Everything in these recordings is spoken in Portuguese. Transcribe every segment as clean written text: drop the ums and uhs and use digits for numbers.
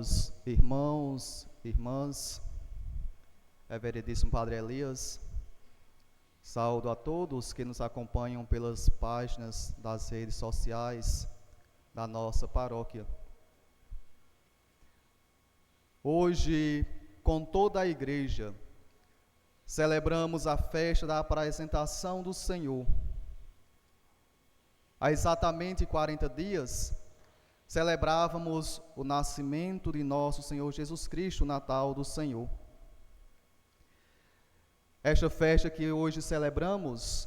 Queridos irmãos, irmãs, Reverendíssimo Padre Elias, saúdo a todos que nos acompanham pelas páginas das redes sociais da nossa paróquia. Hoje, com toda a igreja, celebramos a festa da apresentação do Senhor. Há exatamente 40 dias, celebrávamos o nascimento de nosso Senhor Jesus Cristo, o Natal do Senhor. Esta festa que hoje celebramos,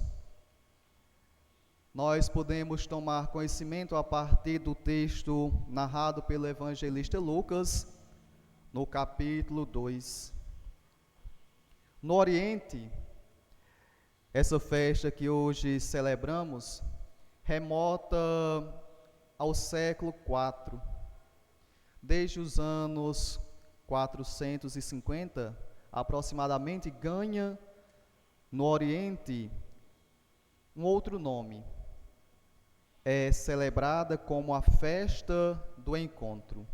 nós podemos tomar conhecimento a partir do texto narrado pelo evangelista Lucas, no capítulo 2. No Oriente, essa festa que hoje celebramos remota ao século IV. Desde os anos 450, aproximadamente, ganha no Oriente um outro nome. É celebrada como a festa do encontro.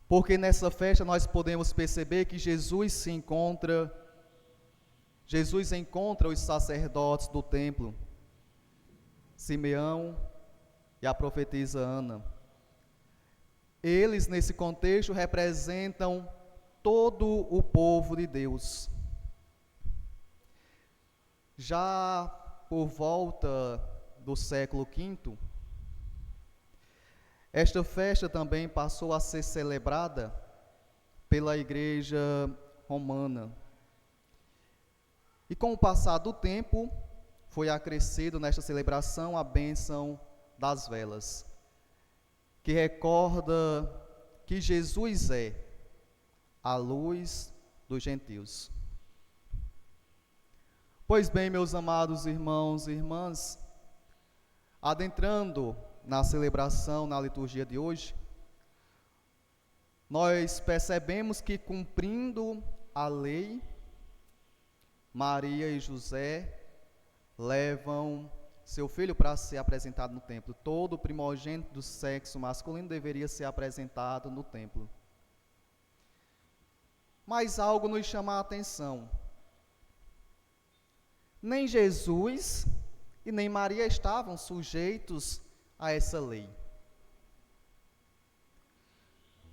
Porque nessa festa nós podemos perceber que Jesus encontra os sacerdotes do templo, Simeão e a profetisa Ana. Eles, nesse contexto, representam todo o povo de Deus. Já por volta do século V, esta festa também passou a ser celebrada pela Igreja Romana. E com o passar do tempo, foi acrescido nesta celebração a bênção das velas, que recorda que Jesus é a luz dos gentios. Pois bem, meus amados irmãos e irmãs, adentrando na celebração, na liturgia de hoje, nós percebemos que, cumprindo a lei, Maria e José levam seu filho para ser apresentado no templo. Todo primogênito do sexo masculino deveria ser apresentado no templo. Mas algo nos chama a atenção. Nem Jesus e nem Maria estavam sujeitos a essa lei,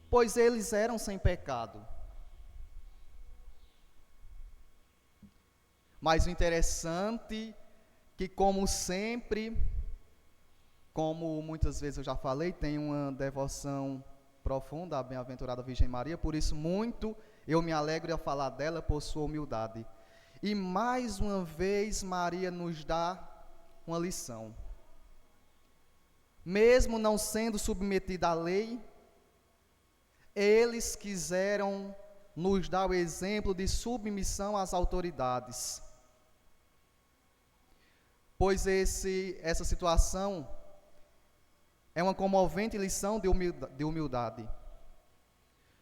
pois eles eram sem pecado. Mas o interessante que, como sempre, como muitas vezes eu já falei, tem uma devoção profunda à bem-aventurada Virgem Maria, por isso muito eu me alegro a falar dela por sua humildade. E mais uma vez Maria nos dá uma lição. Mesmo não sendo submetida à lei, eles quiseram nos dar o exemplo de submissão às autoridades. Pois essa situação é uma comovente lição de humildade,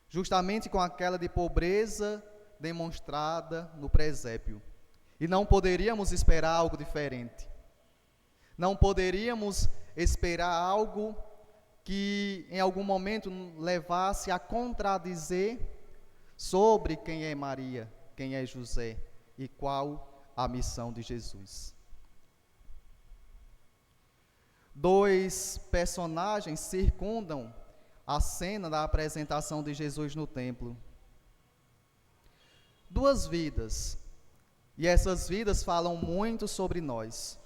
justamente com aquela de pobreza demonstrada no presépio. E não poderíamos esperar algo diferente. Não poderíamos esperar algo que em algum momento levasse a contradizer sobre quem é Maria, quem é José e qual a missão de Jesus. Dois personagens circundam a cena da apresentação de Jesus no templo. Duas vidas, e essas vidas falam muito sobre nós.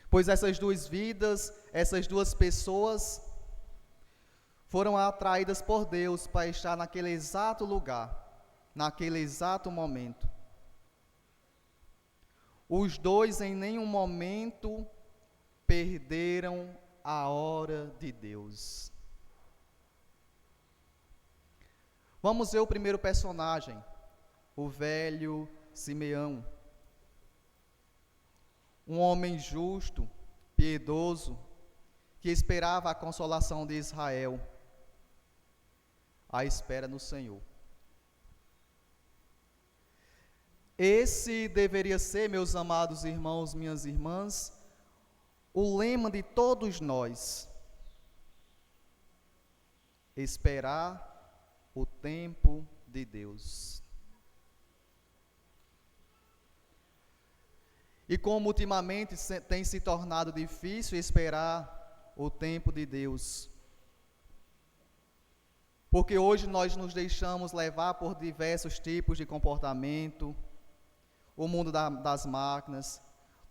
Pois essas duas vidas, essas duas pessoas, foram atraídas por Deus para estar naquele exato lugar, naquele exato momento. Os dois em nenhum momento perderam a hora de Deus. Vamos ver o primeiro personagem, o velho Simeão. Um homem justo, piedoso, que esperava a consolação de Israel, à espera no Senhor. Esse deveria ser, meus amados irmãos, minhas irmãs, o lema de todos nós. esperar o tempo de Deus. E como ultimamente tem se tornado difícil esperar o tempo de Deus, porque hoje nós nos deixamos levar por diversos tipos de comportamento, o mundo das máquinas,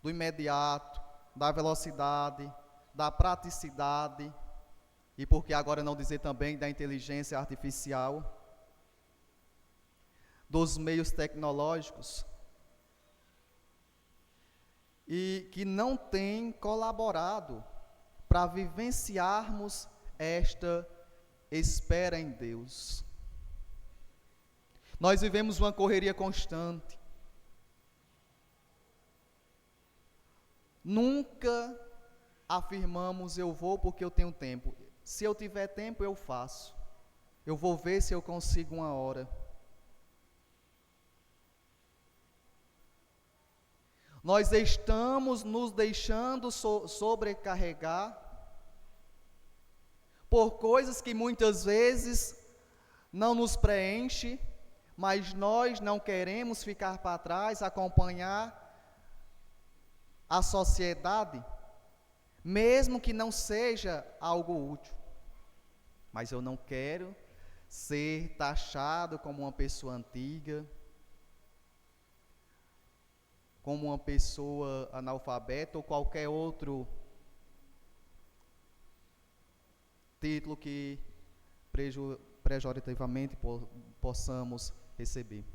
do imediato, da velocidade, da praticidade, e por que agora não dizer também da inteligência artificial, dos meios tecnológicos, e que não tem colaborado para vivenciarmos esta espera em Deus. Nós vivemos uma correria constante. Nunca afirmamos eu vou porque eu tenho tempo. Se eu tiver tempo, eu faço. Eu vou ver se eu consigo uma hora. Nós estamos nos deixando sobrecarregar por coisas que muitas vezes não nos preenchem, mas nós não queremos ficar para trás, acompanhar a sociedade, mesmo que não seja algo útil. Mas eu não quero ser taxado como uma pessoa antiga, como uma pessoa analfabeta ou qualquer outro título que pejorativamente possamos receber.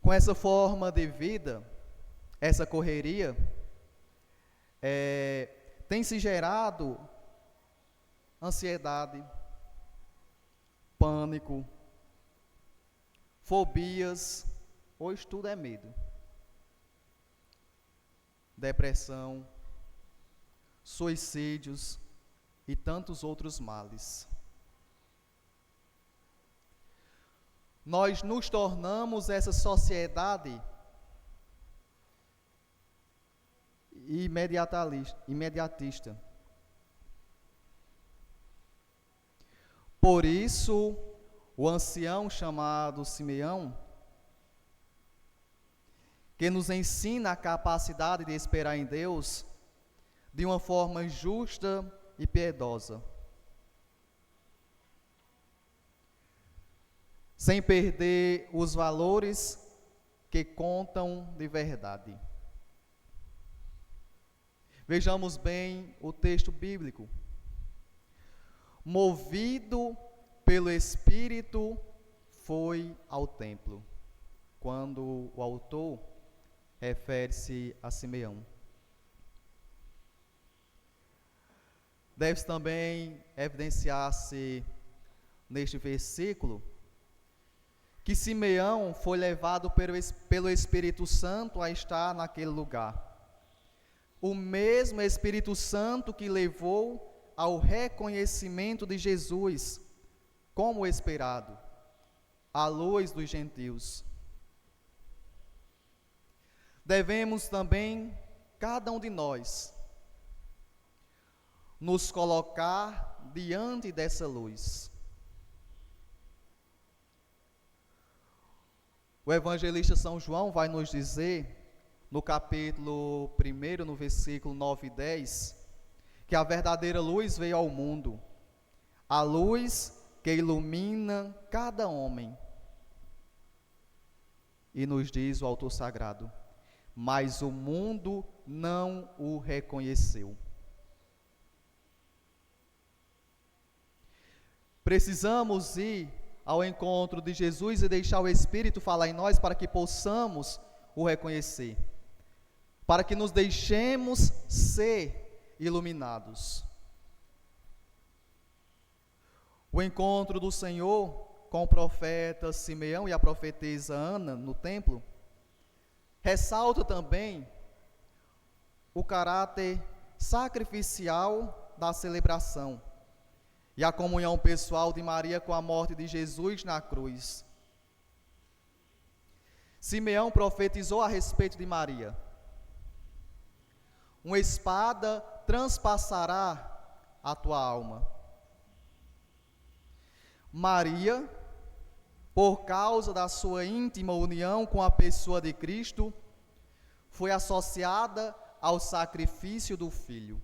Com essa forma de vida, essa correria, tem se gerado ansiedade, pânico, fobias, hoje tudo é medo, depressão, suicídios e tantos outros males. Nós nos tornamos essa sociedade imediatista. Por isso, o ancião chamado Simeão, que nos ensina a capacidade de esperar em Deus de uma forma justa e piedosa, sem perder os valores que contam de verdade. Vejamos bem o texto bíblico. Movido pelo Espírito, foi ao templo, quando o autor refere-se a Simeão. Deve também evidenciar-se neste versículo que Simeão foi levado pelo Espírito Santo a estar naquele lugar. O mesmo Espírito Santo que levou ao reconhecimento de Jesus como esperado, à luz dos gentios. Devemos também, cada um de nós, nos colocar diante dessa luz. O evangelista São João vai nos dizer, no capítulo 1, no versículo 9 e 10, que a verdadeira luz veio ao mundo, a luz que ilumina cada homem. E nos diz o autor sagrado, mas o mundo não o reconheceu. Precisamos ir ao encontro de Jesus e deixar o Espírito falar em nós para que possamos o reconhecer, para que nos deixemos ser iluminados. O encontro do Senhor com o profeta Simeão e a profetisa Ana no templo ressalta também o caráter sacrificial da celebração e a comunhão pessoal de Maria com a morte de Jesus na cruz. Simeão profetizou a respeito de Maria. Uma espada transpassará a tua alma. Maria, por causa da sua íntima união com a pessoa de Cristo, foi associada ao sacrifício do Filho.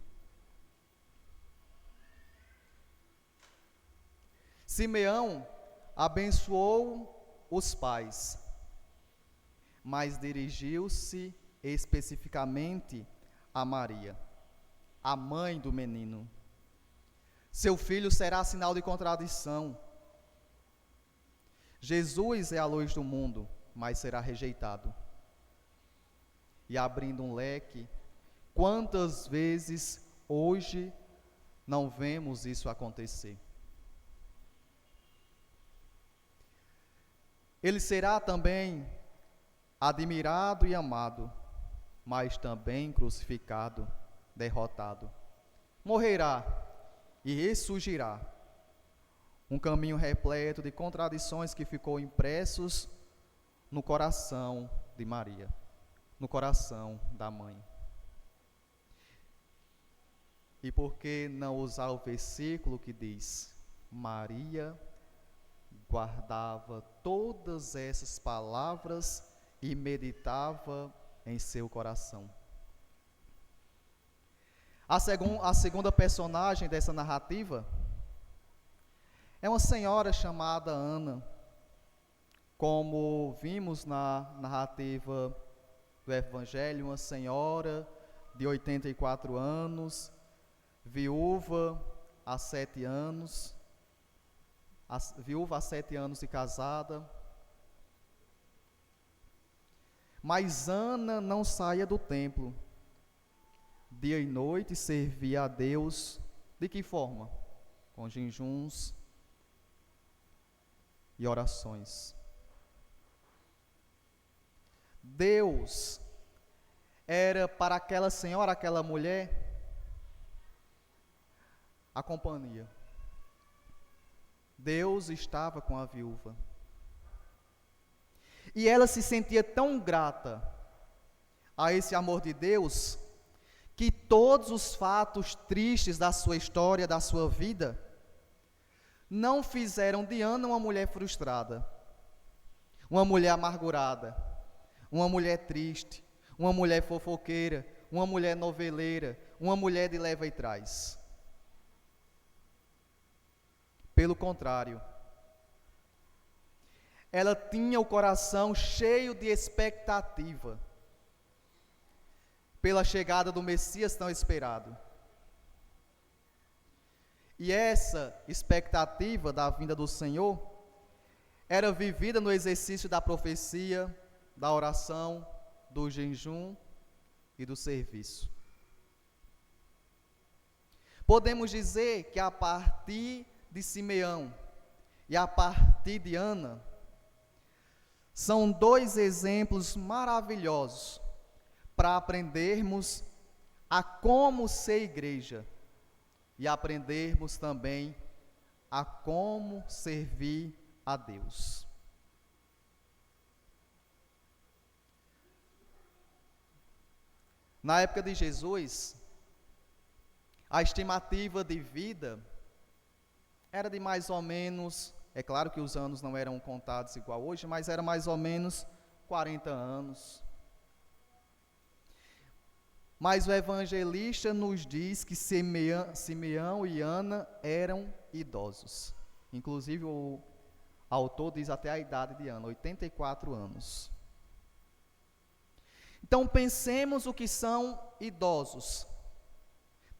Simeão abençoou os pais, mas dirigiu-se especificamente a Maria, a mãe do menino. Seu filho será sinal de contradição. Jesus é a luz do mundo, mas será rejeitado. E abrindo um leque, quantas vezes hoje não vemos isso acontecer? Ele será também admirado e amado, mas também crucificado, derrotado. Morrerá e ressurgirá. Um caminho repleto de contradições que ficou impressos no coração de Maria, no coração da mãe. E por que não usar o versículo que diz: Maria guardava todas essas palavras e meditava em seu coração? A segunda personagem dessa narrativa é uma senhora chamada Ana. Como vimos na narrativa do Evangelho, uma senhora de 84 anos, viúva há 7 anos, viúva há 7 anos de casada. Mas Ana não saía do templo. Dia e noite servia a Deus. De que forma? Com jejuns e orações. Deus era para aquela senhora, aquela mulher, a companhia. Deus estava com a viúva. E ela se sentia tão grata a esse amor de Deus, que todos os fatos tristes da sua história, da sua vida, não fizeram de Ana uma mulher frustrada, uma mulher amargurada, uma mulher triste, uma mulher fofoqueira, uma mulher noveleira, uma mulher de leva e traz. Pelo contrário, ela tinha o coração cheio de expectativa pela chegada do Messias tão esperado. E essa expectativa da vinda do Senhor era vivida no exercício da profecia, da oração, do jejum e do serviço. Podemos dizer que a partir de Simeão e a partir de Ana, são 2 exemplos maravilhosos para aprendermos a como ser igreja e aprendermos também a como servir a Deus. Na época de Jesus, a estimativa de vida era de mais ou menos, é claro que os anos não eram contados igual hoje, mas era mais ou menos 40 anos. Mas o evangelista nos diz que Simeão e Ana eram idosos. Inclusive o autor diz até a idade de Ana, 84 anos. Então pensemos o que são idosos,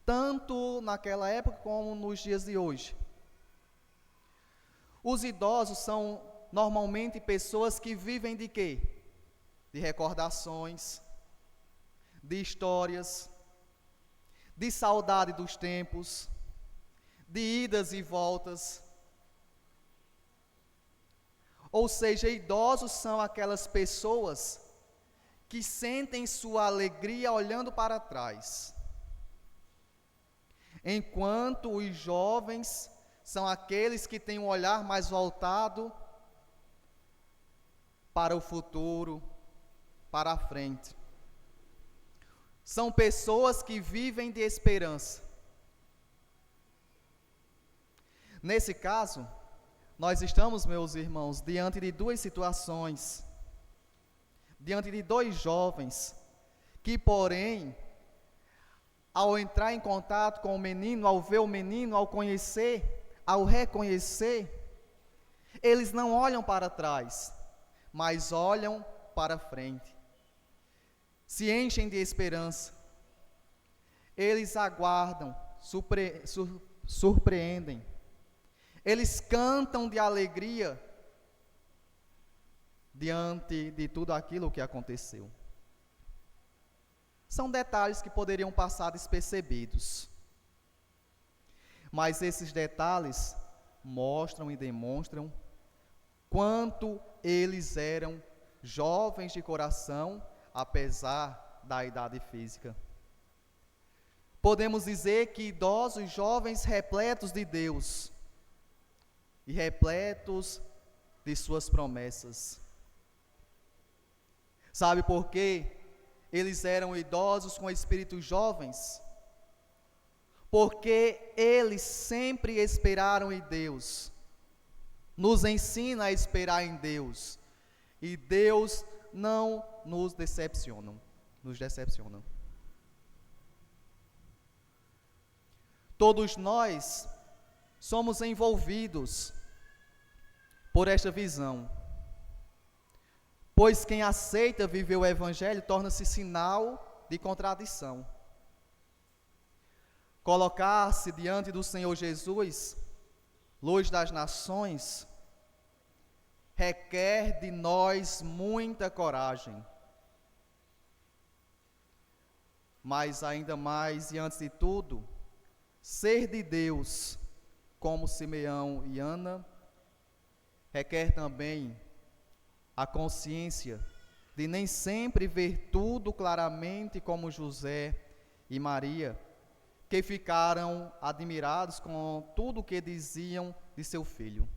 tanto naquela época como nos dias de hoje. Os idosos são normalmente pessoas que vivem de quê? De recordações, de histórias, de saudade dos tempos, de idas e voltas. Ou seja, idosos são aquelas pessoas que sentem sua alegria olhando para trás, enquanto os jovens são aqueles que têm um olhar mais voltado para o futuro, para a frente. São pessoas que vivem de esperança. Nesse caso, nós estamos, meus irmãos, diante de duas situações, diante de dois jovens, que porém, ao entrar em contato com o menino, ao ver o menino, ao conhecer, ao reconhecer, eles não olham para trás, mas olham para frente. Se enchem de esperança. Eles aguardam, surpreendem. Eles cantam de alegria diante de tudo aquilo que aconteceu. São detalhes que poderiam passar despercebidos. Mas esses detalhes mostram e demonstram quanto eles eram jovens de coração, apesar da idade física. Podemos dizer que idosos, jovens repletos de Deus e repletos de suas promessas. Sabe por quê? Eles eram idosos com espíritos jovens, porque eles sempre esperaram em Deus. Nos ensina a esperar em Deus, e Deus não nos decepciona. Todos nós somos envolvidos por esta visão. Pois quem aceita viver o Evangelho torna-se sinal de contradição. Colocar-se diante do Senhor Jesus, luz das nações, requer de nós muita coragem. Mas ainda mais, e antes de tudo, ser de Deus, como Simeão e Ana, requer também a consciência de nem sempre ver tudo claramente como José e Maria, que ficaram admirados com tudo o que diziam de seu filho.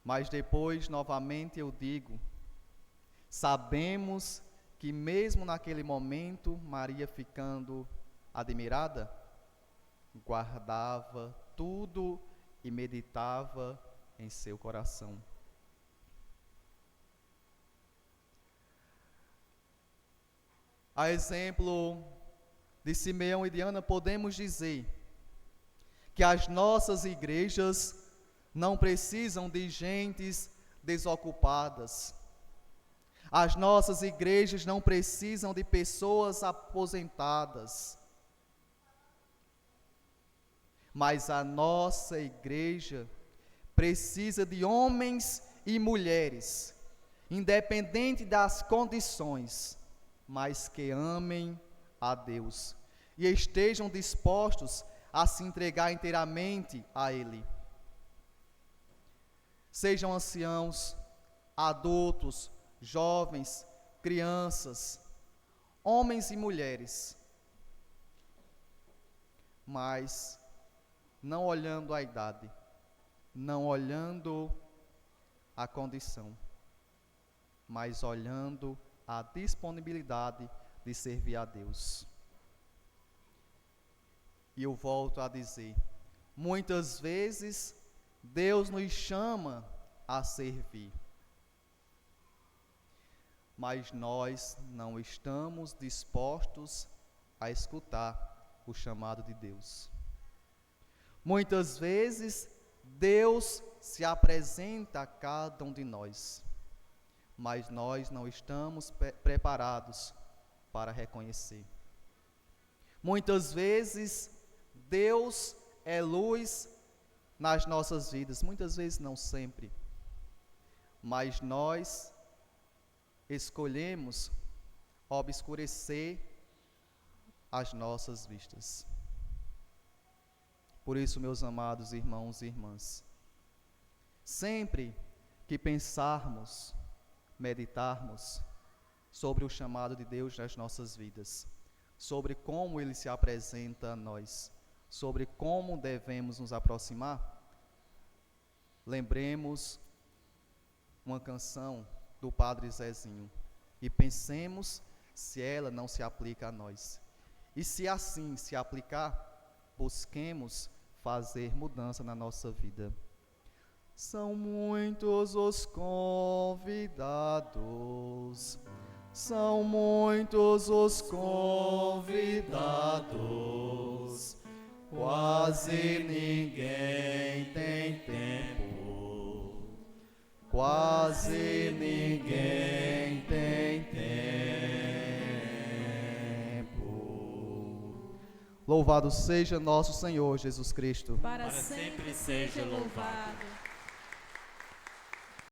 Mas depois, novamente eu digo, sabemos que mesmo naquele momento, Maria ficando admirada, guardava tudo e meditava em seu coração. A exemplo de Simeão e de Ana, podemos dizer que as nossas igrejas não precisam de gentes desocupadas. As nossas igrejas não precisam de pessoas aposentadas. Mas a nossa igreja precisa de homens e mulheres, independente das condições, mas que amem a Deus e estejam dispostos a se entregar inteiramente a Ele. Sejam anciãos, adultos, jovens, crianças, homens e mulheres, mas não olhando a idade, não olhando a condição, mas olhando a disponibilidade de servir a Deus. E eu volto a dizer, muitas vezes Deus nos chama a servir, mas nós não estamos dispostos a escutar o chamado de Deus. Muitas vezes Deus se apresenta a cada um de nós, mas nós não estamos preparados para reconhecer. Muitas vezes Deus é luz nas nossas vidas, muitas vezes não sempre, mas nós escolhemos obscurecer as nossas vistas. Por isso, meus amados irmãos e irmãs, sempre que pensarmos, meditarmos sobre o chamado de Deus nas nossas vidas, sobre como Ele se apresenta a nós, sobre como devemos nos aproximar, lembremos uma canção do Padre Zezinho e pensemos se ela não se aplica a nós. E se assim se aplicar, busquemos fazer mudança na nossa vida. São muitos os convidados, são muitos os convidados, quase ninguém tem tempo, quase ninguém tem tempo. Louvado seja nosso Senhor Jesus Cristo. Para sempre seja louvado.